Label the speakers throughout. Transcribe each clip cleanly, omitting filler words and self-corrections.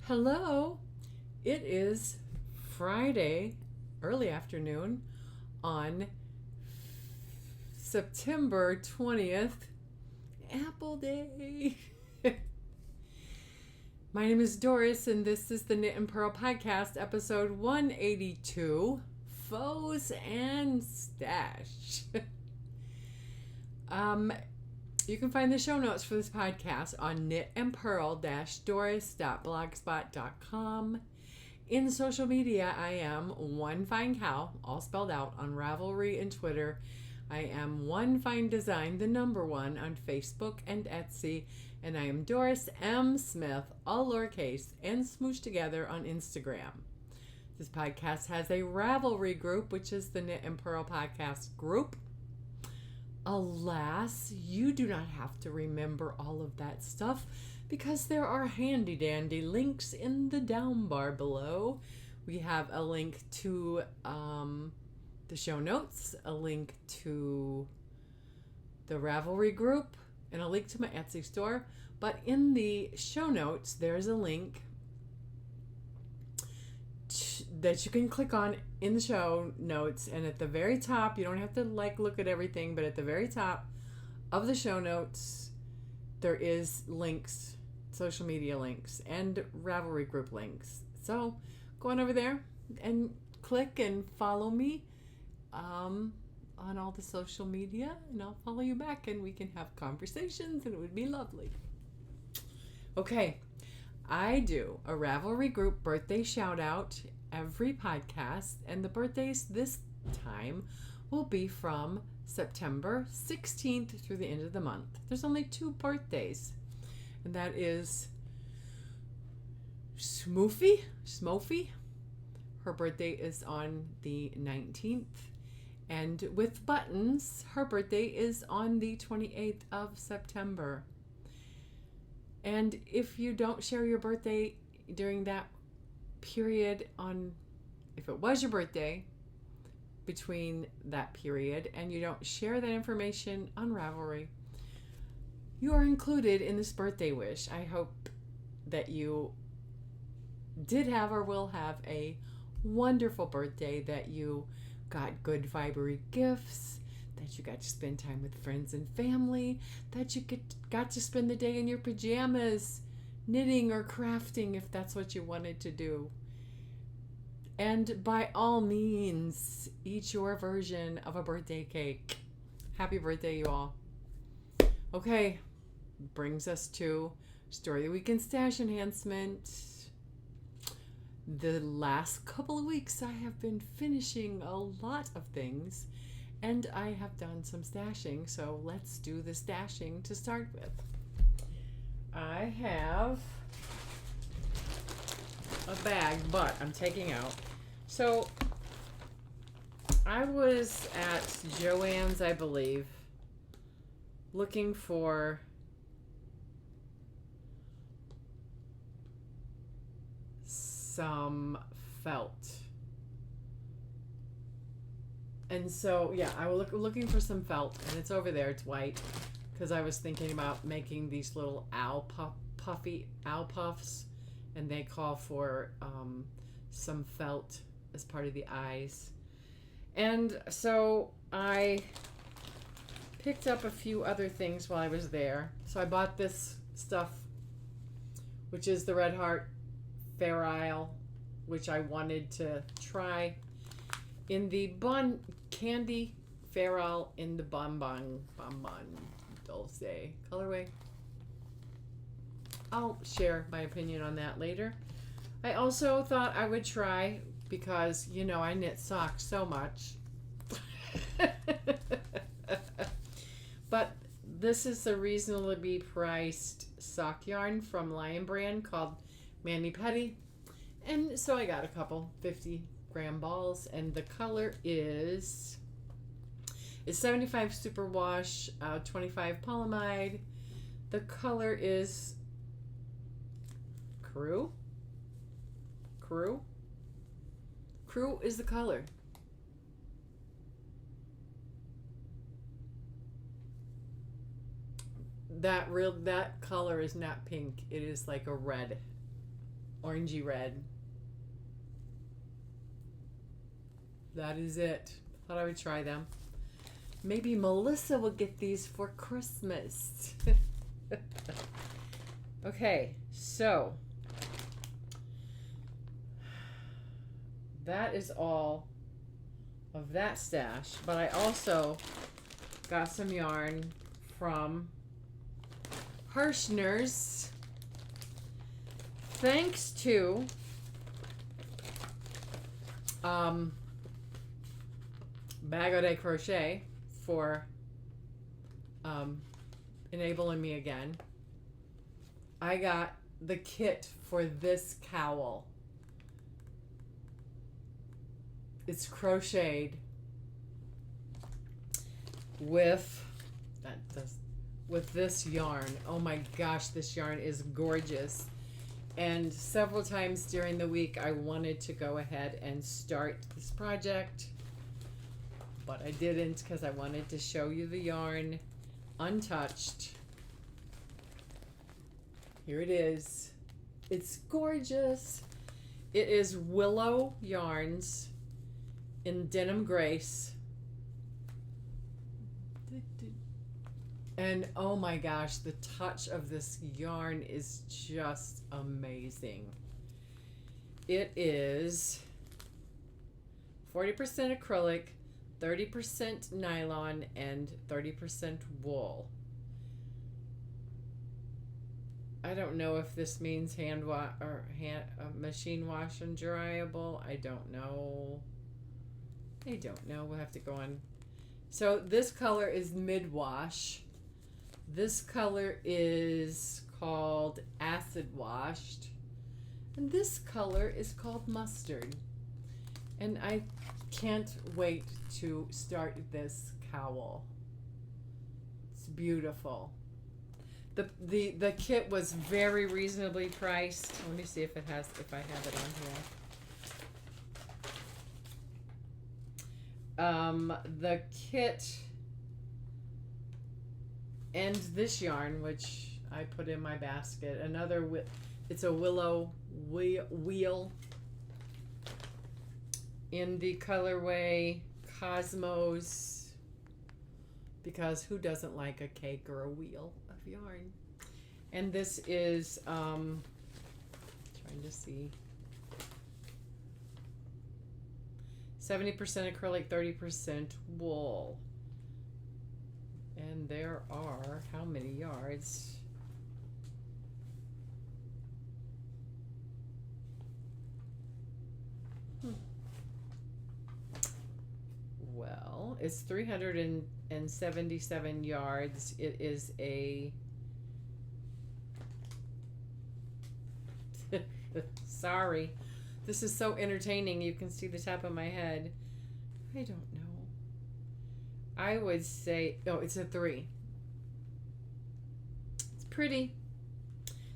Speaker 1: Hello. It is Friday, early afternoon, on September 20th, Apple Day. My name is Doris, and this is the Knit and Pearl Podcast, episode 182, Foes and Stash. You can find the show notes for this podcast on knitandpearl-doris.blogspot.com. In social media, I am One Fine Cow, all spelled out, on Ravelry and Twitter. I am One Fine Design, the number one, on Facebook and Etsy. And I am Doris M. Smith, all lowercase and smooshed together, on Instagram. This podcast has a Ravelry group, which is the Knit and Pearl Podcast group. Alas, you do not have to remember all of that stuff because there are handy dandy links in the down bar below. We have a link to the show notes, a link to the Ravelry group, and a link to my Etsy store. But in the show notes, there's a link that you can click on in the show notes, and at the very top, you don't have to look at everything, but at the very top of the show notes there is links, social media links, and Ravelry group links. So go on over there and click and follow me on all the social media, and I'll follow you back, and we can have conversations, and it would be lovely. Okay, I do a Ravelry group birthday shout out every podcast, and the birthdays this time will be from September 16th through the end of the month. There's only 2 birthdays, and that is Smofy. Her birthday is on the 19th, and with Buttons, her birthday is on the 28th of September. And if you don't share your birthday during that period, if it was your birthday between that period and you don't share that information on Ravelry, you are included in this birthday wish. I hope that you did have or will have a wonderful birthday, that you got good vibery gifts, that you got to spend time with friends and family, that you got to spend the day in your pajamas knitting or crafting if that's what you wanted to do. And by all means, eat your version of a birthday cake. Happy birthday, you all. Okay, brings us to Story of the Week and Stash Enhancement. The last couple of weeks I have been finishing a lot of things, and I have done some stashing, so let's do the stashing to start with. I have a bag, but I'm taking out. So I was at Joann's, I believe, looking for some felt. And so, yeah, I was looking for some felt, and it's over there. It's white, because I was thinking about making these little puffy owl puffs, and they call for some felt as part of the eyes. And so I picked up a few other things while I was there. So I bought this stuff, which is the Red Heart Fair Isle, which I wanted to try in the candy Fair Isle in the Bonbon Dulce colorway. I'll share my opinion on that later. I also thought I would try, because I knit socks so much. But this is a reasonably priced sock yarn from Lion Brand called Mani Petty. And so I got a couple 50-gram balls, and the color is 75 superwash, 25 polyamide. The color is Crew is the color. That color is not pink. It is like a red. orangey red. That is it. Thought I would try them. Maybe Melissa will get these for Christmas. Okay, so that is all of that stash, but I also got some yarn from Hirschner's, thanks to Bago de Crochet for enabling me again. I got the kit for this cowl. It's crocheted with this yarn. Oh my gosh, this yarn is gorgeous. And several times during the week I wanted to go ahead and start this project, but I didn't because I wanted to show you the yarn untouched. Here it is. It's gorgeous. It is Willow Yarns in Denim Grace. And oh my gosh, the touch of this yarn is just amazing. It is 40% acrylic, 30% nylon, and 30% wool. I don't know if this means machine wash and dryable. I don't know. We'll have to go on. So this color is mid wash. This color is called acid washed, and this color is called mustard. And I can't wait to start this cowl. It's beautiful. The kit was very reasonably priced. Let me see if I have it on here. The kit and this yarn, which I put in my basket, it's a willow wheel in the colorway Cosmos, because who doesn't like a cake or a wheel of yarn? And this is trying to see, 70% acrylic, 30% wool. And there are how many yards? Well, it's 377 yards. It is a sorry, this is so entertaining. You can see the top of my head. I don't know. I would say, oh, it's a 3. It's pretty.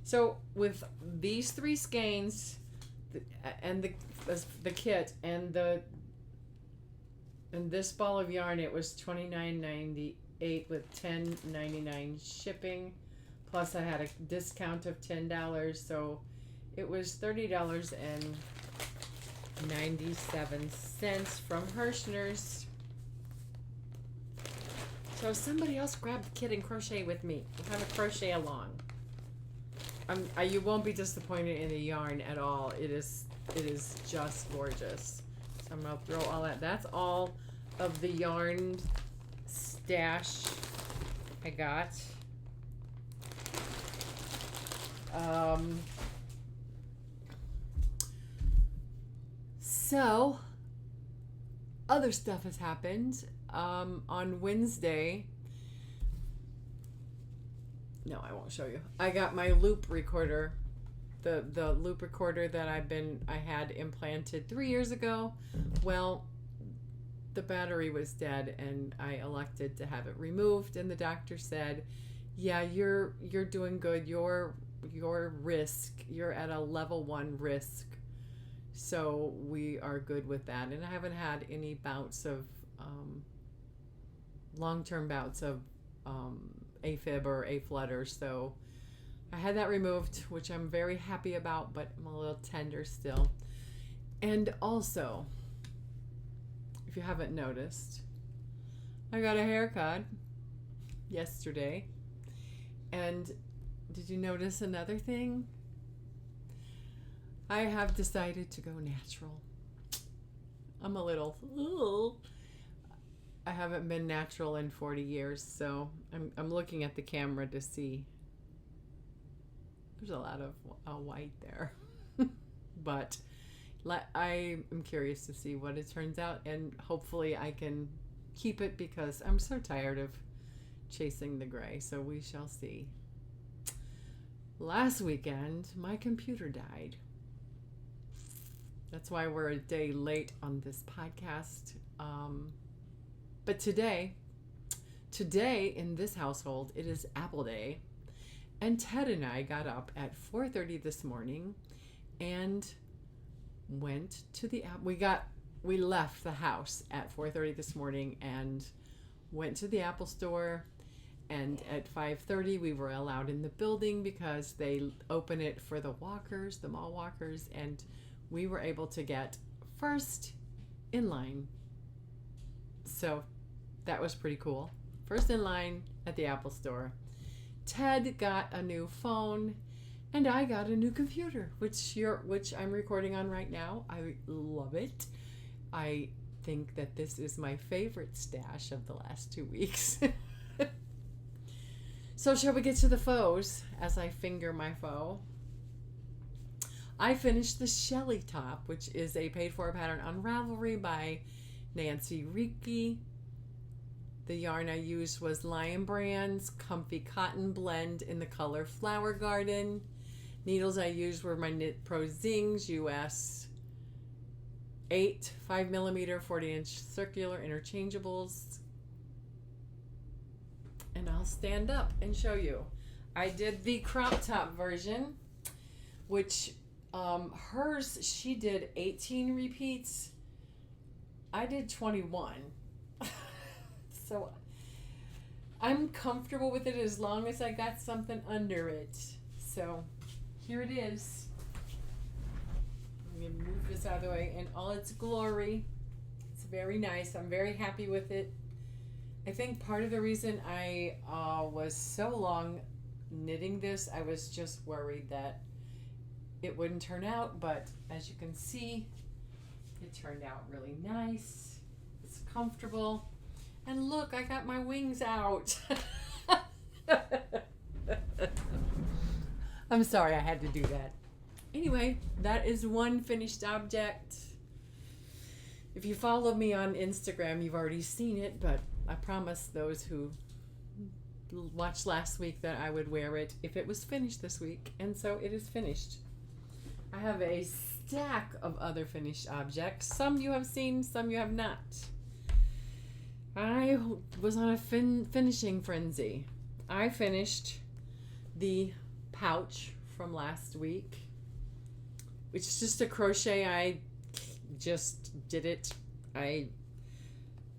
Speaker 1: So with these 3 skeins, and the kit and this ball of yarn, it was $29.98 with $10.99 shipping. Plus I had a discount of $10, so it was $30.97 from Hirschner's. So somebody else grab the kit and crochet with me. We'll have a crochet along. You won't be disappointed in the yarn at all. It is just gorgeous. So I'm gonna throw all that. That's all of the yarn stash I got. So other stuff has happened. On Wednesday, no, I won't show you. I got my loop recorder, the loop recorder that I had implanted 3 years ago. Well, the battery was dead, and I elected to have it removed. And the doctor said, "Yeah, you're doing good. Your risk, you're at a level 1 risk, so we are good with that." And I haven't had any bouts of long-term bouts of AFib or aflutter, so I had that removed, which I'm very happy about, but I'm a little tender still. And also, if you haven't noticed, I got a haircut yesterday. And did you notice another thing? I have decided to go natural. I'm a little, I haven't been natural in 40 years, so I'm looking at the camera to see. There's a lot of white there. But I am curious to see what it turns out, and hopefully I can keep it because I'm so tired of chasing the gray, so we shall see. Last weekend, my computer died. That's why we're a day late on this podcast. But today in this household, it is Apple Day. And Ted and I got up at 4:30 this morning and went to the app. We left the house at 4:30 this morning and went to the Apple store. And at 5:30 we were allowed in the building because they open it for the walkers, the mall walkers, and we were able to get first in line. So that was pretty cool. First in line at the Apple store. Ted got a new phone and I got a new computer, which I'm recording on right now. I love it. I think that this is my favorite stash of the last 2 weeks. So shall we get to the foes as I finger my foe? I finished the Shelly top, which is a paid-for pattern on Ravelry by Nancy Ricci. The yarn I used was Lion Brand's Comfy Cotton Blend in the color Flower Garden. Needles I used were my Knit Pro Zings US 8 5mm 40-inch circular interchangeables. And I'll stand up and show you. I did the crop top version, which hers, she did 18 repeats. I did 21. So I'm comfortable with it as long as I got something under it. So here it is. I'm going to move this out of the way in all its glory. It's very nice. I'm very happy with it. I think part of the reason I was so long knitting this, I was just worried that it wouldn't turn out, but as you can see, it turned out really nice. It's comfortable. And look, I got my wings out. I'm sorry I had to do that. Anyway, that is one finished object. If you follow me on Instagram, you've already seen it, but I promised those who watched last week that I would wear it if it was finished this week, and so it is finished. I have a stack of other finished objects. Some you have seen, some you have not. I was on a finishing frenzy. I finished the pouch from last week, which is just a crochet. I just did it. I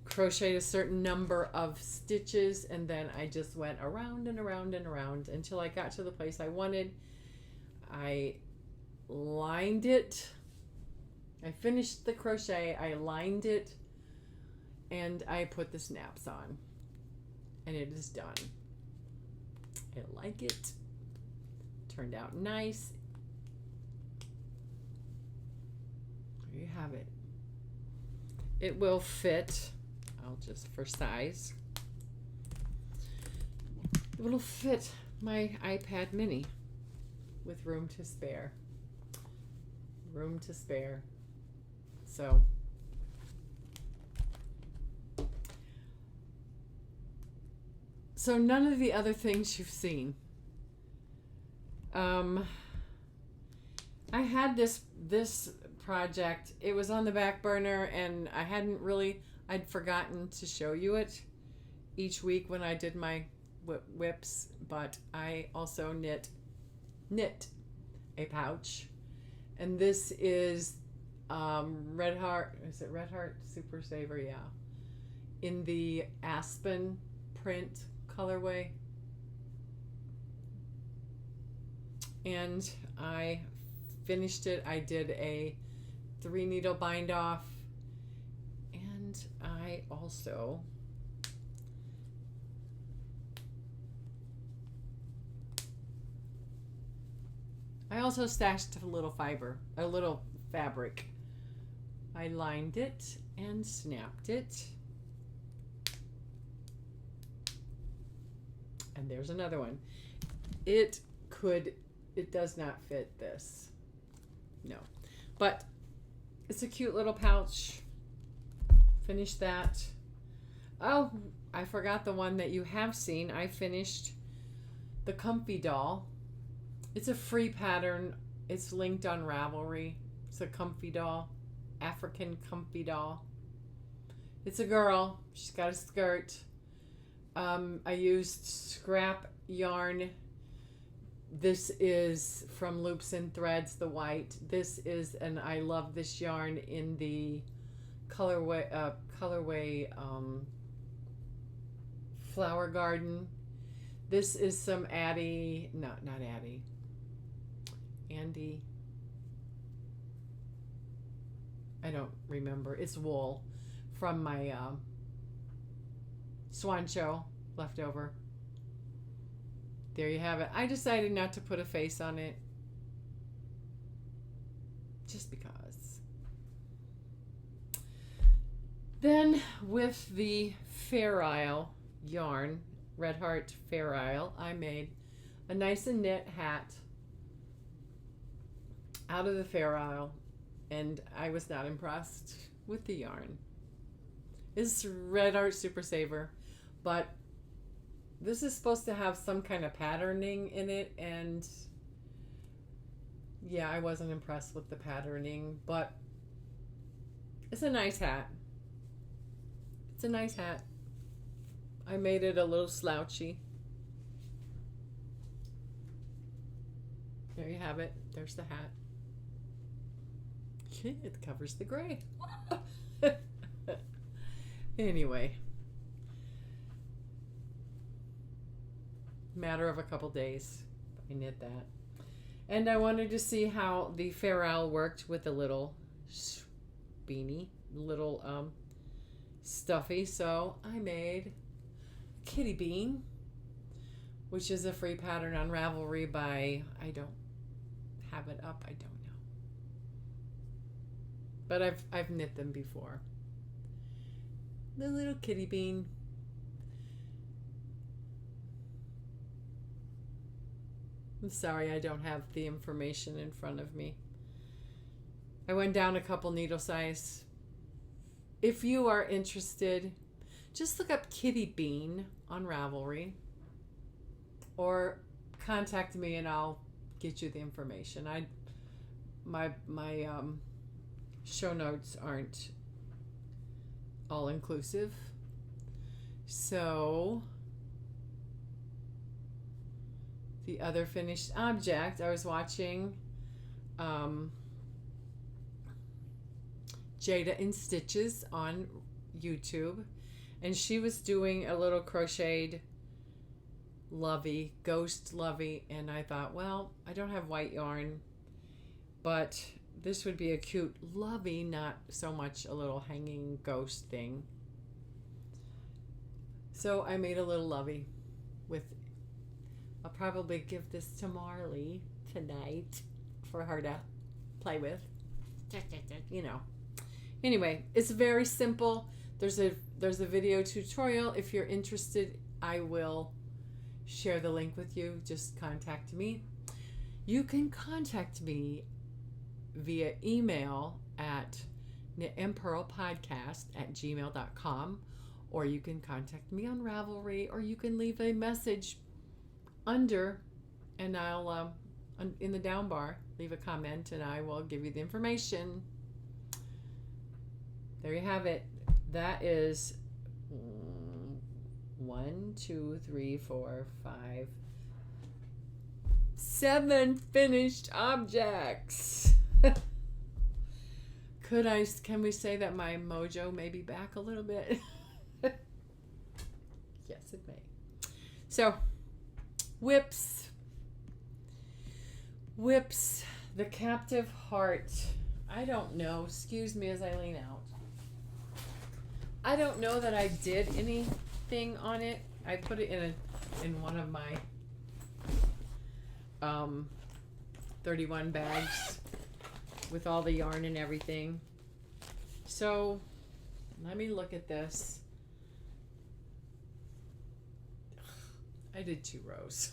Speaker 1: crocheted a certain number of stitches and then I just went around and around and around until I got to the place I wanted. I lined it. I finished the crochet. I lined it and I put the snaps on and it is done. I like it. Turned out nice. There you have it. It will fit. I'll just for size. It will fit my iPad mini with room to spare. Room to spare. So none of the other things you've seen. I had this project. It was on the back burner and I'd forgotten to show you it each week when I did my whips, but I also knit a pouch. And this is Red Heart, is it Red Heart Super Saver? Yeah. In the Aspen print colorway. and I finished it. I did a 3 needle bind off, and I also stashed a little fabric. I lined it and snapped it. And there's another one. It does not fit this. No. But it's a cute little pouch. Finished that. Oh, I forgot the one that you have seen. I finished the Comfy Doll. It's a free pattern. It's linked on Ravelry. It's a Comfy Doll. African Comfy Doll. It's a girl. She's got a skirt. I used scrap yarn. This is from Loops and Threads, the white. This is, and I love this yarn in the colorway Flower Garden. This is some Andy. I don't remember. It's wool from my Swan Show leftover. There you have it. I decided not to put a face on it just because. Then with the Fair Isle yarn, Red Heart Fair Isle, I made a nice and knit hat out of the Fair Isle, and I was not impressed with the yarn. This is Red Heart Super Saver, but this is supposed to have some kind of patterning in it, and yeah, I wasn't impressed with the patterning, but it's a nice hat. It's a nice hat. I made it a little slouchy. There you have it. There's the hat. It covers the gray. Anyway, matter of a couple days, I knit that. And I wanted to see how the Fair Isle worked with a little beanie, little stuffy. So I made Kitty Bean, which is a free pattern on Ravelry by, I don't have it up, I don't know. But I've knit them before. The little Kitty Bean. I'm sorry I don't have the information in front of me. I went down a couple needle size. If you are interested, just look up Kitty Bean on Ravelry or contact me and I'll get you the information. My show notes aren't all inclusive. So the other finished object, I was watching Jada in Stitches on YouTube, and she was doing a little crocheted lovey, ghost lovey, and I thought, well, I don't have white yarn, but this would be a cute lovey, not so much a little hanging ghost thing. So I made a little lovey with, I'll probably give this to Marley tonight for her to play with. You know. Anyway, it's very simple. There's a video tutorial. If you're interested, I will share the link with you. Just contact me. You can contact me via email at knitandpearlpodcast@gmail.com, or you can contact me on Ravelry, or you can leave a message under, and I'll in the down bar leave a comment and I will give you the information. There you have it. That is 1, 2, 3, 4, 5, 7 finished objects. Can we say that my mojo may be back a little bit? Yes, it may. So, whips. Whips, the captive heart. I don't know. Excuse me as I lean out. I don't know that I did anything on it. I put it in one of my 31 bags with all the yarn and everything. So let me look at this. I did 2 rows.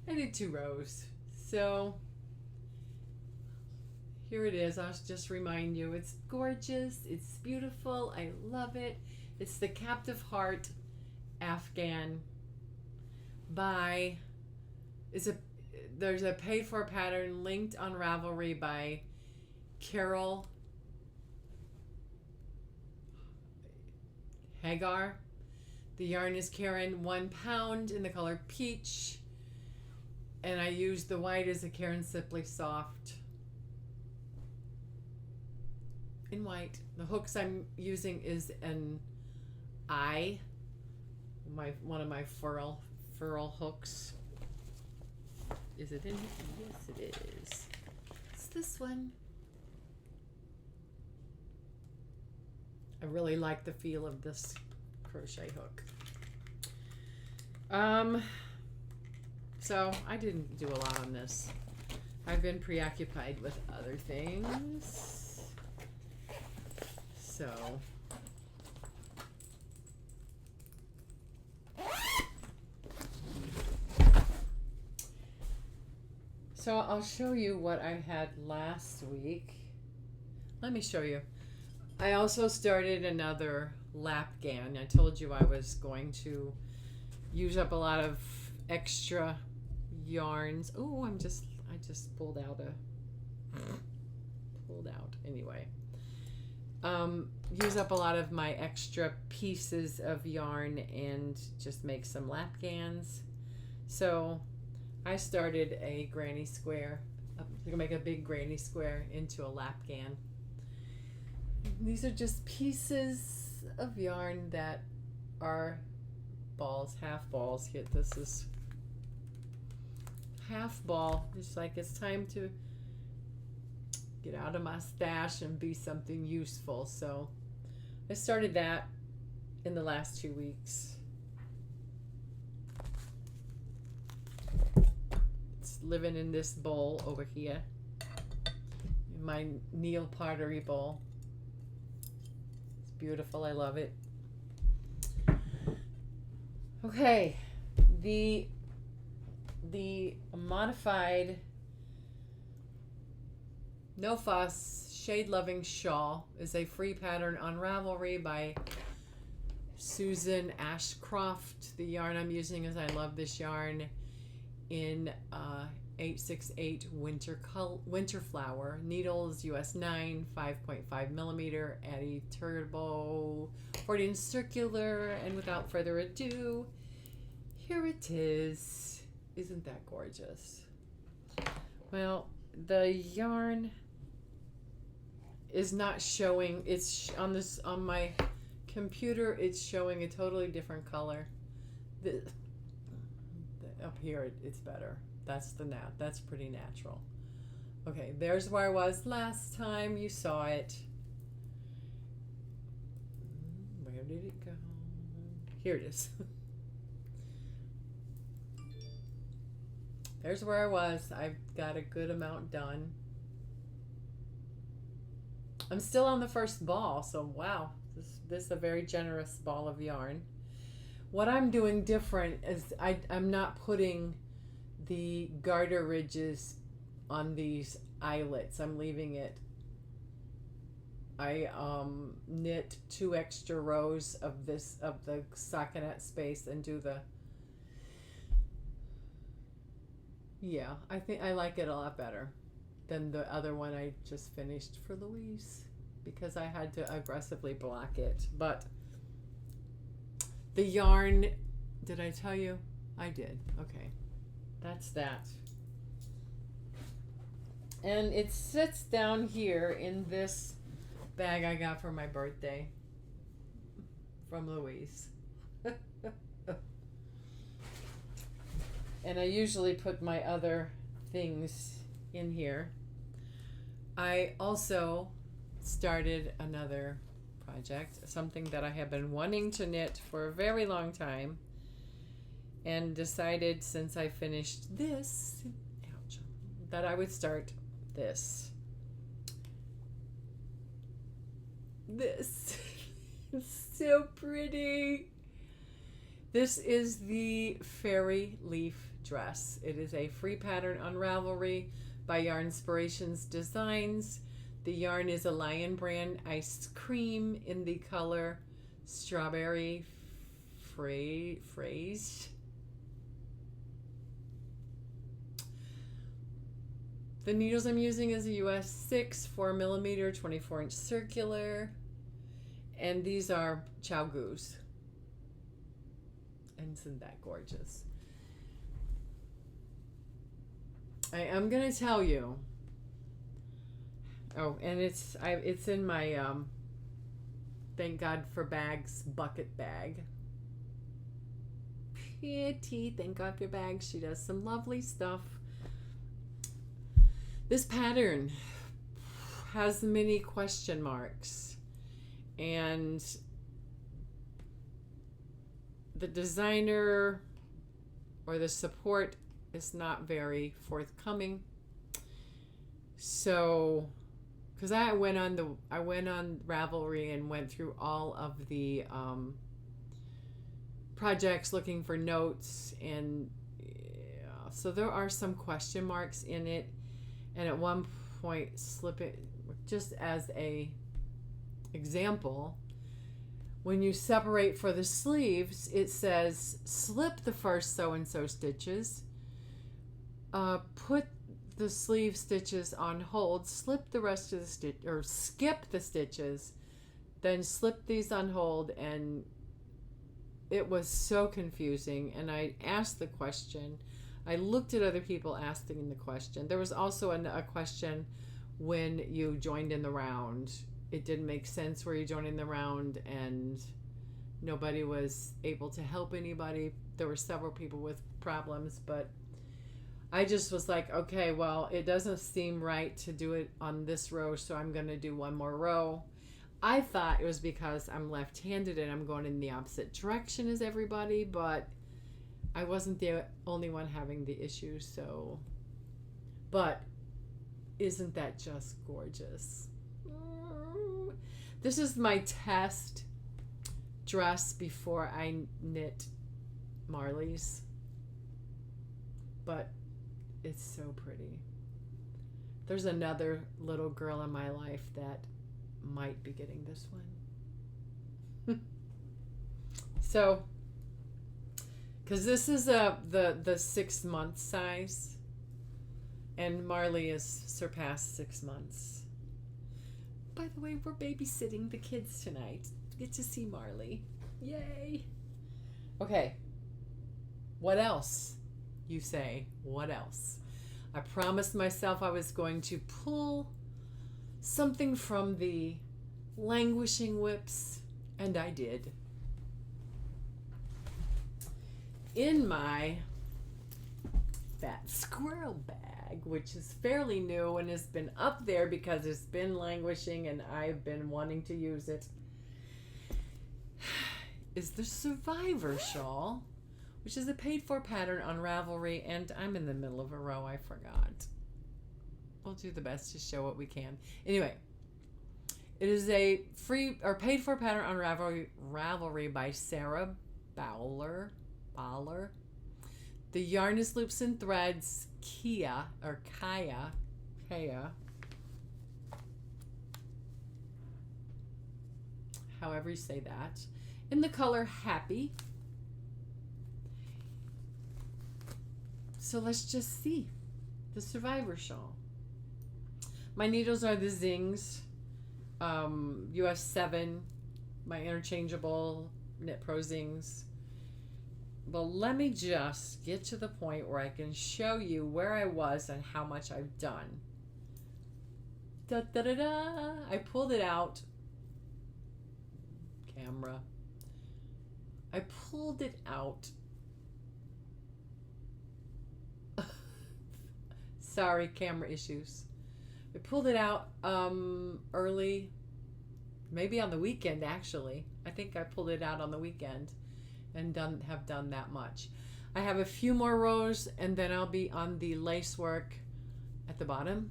Speaker 1: I did 2 rows. So here it is. I'll just remind you, it's gorgeous. It's beautiful. I love it. It's the Captive Heart Afghan by, there's a paid for pattern linked on Ravelry by Carol Hagar. The yarn is Caron 1 pound in the color peach. And I used the white as a Caron Simply Soft in white. The hooks I'm using is an one of my furl hooks. Is it in here? Yes, it is. It's this one. I really like the feel of this crochet hook. So I didn't do a lot on this. I've been preoccupied with other things. So I'll show you what I had last week. Let me show you. I also started another Lapgan. I told you I was going to use up a lot of extra yarns. Oh, I just pulled out anyway. Use up a lot of my extra pieces of yarn and just make some Lapgans. So I started a granny square. I'm gonna make a big granny square into a Lapgan. These are just pieces of yarn that are balls, half balls. Here, this is half ball. It's like it's time to get out of my stash and be something useful. So I started that in the last 2 weeks. It's living in this bowl over here, in my Neil pottery bowl. It's beautiful. I love it. Okay, the modified No Fuss Shade Loving Shawl is a free pattern on Ravelry by Susan Ashcroft. The yarn I'm using is, I love this yarn, in 868 Winter Flower. Needles US 9, 5.5 millimeter, Addi Turbo 40-inch circular. And without further ado, here it is. Isn't that gorgeous? Well, the yarn is not showing. It's on my computer. It's showing a totally different color. Up here, it's better. That's pretty natural. Okay, there's where I was last time you saw it. Where did it go? Here it is. There's where I was. I've got a good amount done. I'm still on the first ball, so wow, this is a very generous ball of yarn. What I'm doing different is I'm not putting the garter ridges on these eyelets. I'm leaving it. I knit 2 extra rows of the stockinette space and do the. Yeah, I think I like it a lot better than the other one I just finished for Louise, because I had to aggressively block it. But the yarn, did I tell you? I did. Okay. That's that. And it sits down here in this bag I got for my birthday from Louise. And I usually put my other things in here. I also started another project, something that I have been wanting to knit for a very long time, and decided since I finished this, ouch, that I would start this. This is so pretty. This is the Fairy Leaf Dress. It is a free pattern on Ravelry by Yarnspirations Designs. The yarn is a Lion Brand Ice Cream in the color Strawberry Phrase. The needles I'm using is a US 6 4mm 24-inch circular, and these are Chow Goose. And isn't that gorgeous? I am gonna tell you. Oh, and it's in my Thank God for Bags bucket bag. Pretty, thank God for bags. She does some lovely stuff. This pattern has many question marks, and the designer or the support is not very forthcoming. So, because I went on Ravelry and went through all of the projects looking for notes, and yeah, so there are some question marks in it. And at one point, slip it, just as a example, when you separate for the sleeves, it says slip the first so-and-so stitches, put the sleeve stitches on hold, slip the rest of the stitch, or skip the stitches, then slip these on hold, and it was so confusing. And I asked the question. I looked at other people asking the question. There was also a question when you joined in the round. It didn't make sense where you joined in the round, and nobody was able to help anybody. There were several people with problems, but I just was like, okay, well, it doesn't seem right to do it on this row, so I'm going to do one more row. I thought it was because I'm left-handed and I'm going in the opposite direction as everybody, but I wasn't the only one having the issue, so. But isn't that just gorgeous? This is my test dress before I knit Marley's. But it's so pretty. There's another little girl in my life that might be getting this one. So, because this is the 6 month size, and Marley has surpassed 6 months. By the way, we're babysitting the kids tonight. Get to see Marley. Yay! Okay. What else? You say, what else? I promised myself I was going to pull something from the Languishing Whips, and I did. In my Fat Squirrel bag, which is fairly new and has been up there because it's been languishing and I've been wanting to use it, is the Survivor Shawl, which is a paid-for pattern on Ravelry, and I'm in the middle of a row, I forgot. We'll do the best to show what we can. Anyway, it is a free or paid-for pattern on Ravelry by Sarah Bowler. The yarn is Loops and Threads Kaya, however you say that, in the color Happy. So let's just see the Survivor Shawl. My needles are the Zings US 7, my interchangeable Knit Pro Zings. Well, let me just get to the point where I can show you where I was and how much I've done. Da, da, da, da. I pulled it out. Camera. I pulled it out Sorry, camera issues. I pulled it out early, maybe on the weekend actually. I think I pulled it out on the weekend and have done that much. I have a few more rows and then I'll be on the lace work at the bottom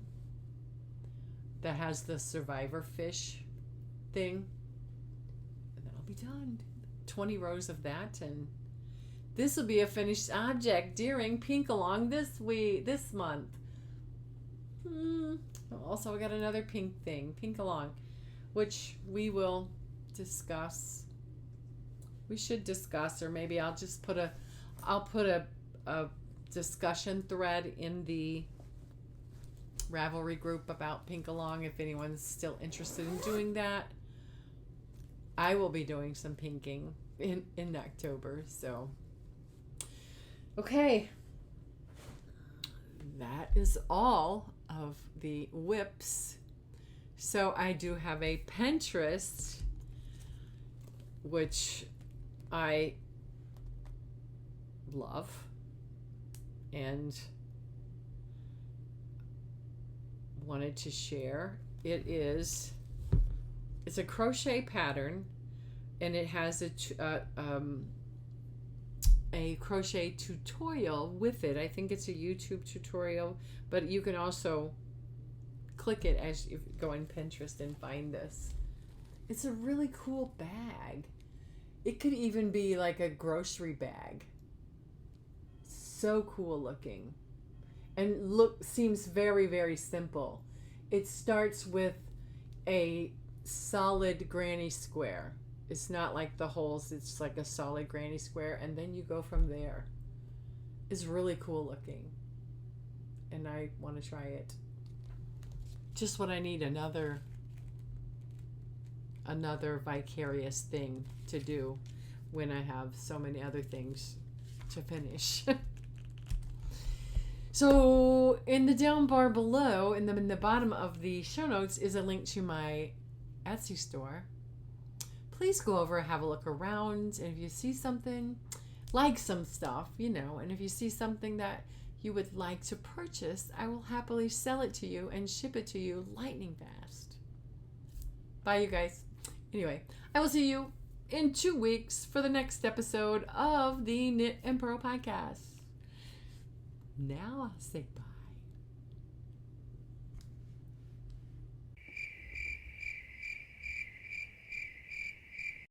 Speaker 1: that has the survivor fish thing. And then I'll be done. 20 rows of that, and this will be a finished object during Pink Along this month. Also, I got another pink thing, Pink Along, which we will discuss. We should discuss, or maybe I'll just put a discussion thread in the Ravelry group about Pink Along if anyone's still interested in doing that. I will be doing some pinking in October, so okay. That is all of the whips. So I do have a Pinterest, which I love, and wanted to share. It's a crochet pattern, and it has a crochet tutorial with it. I think it's a YouTube tutorial, but you can also click it as you go on Pinterest and find this. It's a really cool bag. It could even be like a grocery bag. So cool looking, and seems very, very simple. It starts with a solid granny square. It's not like the holes, it's like a solid granny square, and then you go from there. It's really cool looking, and I want to try it. Just what I need, another vicarious thing to do when I have so many other things to finish. So in the down bar below, in the bottom of the show notes, is a link to my Etsy store. Please go over and have a look around, and if you see something, like some stuff, and if you see something that you would like to purchase, I will happily sell it to you and ship it to you lightning fast. Bye, you guys. Anyway, I will see you in 2 weeks for the next episode of the Knit and Purl podcast. Now I'll say bye.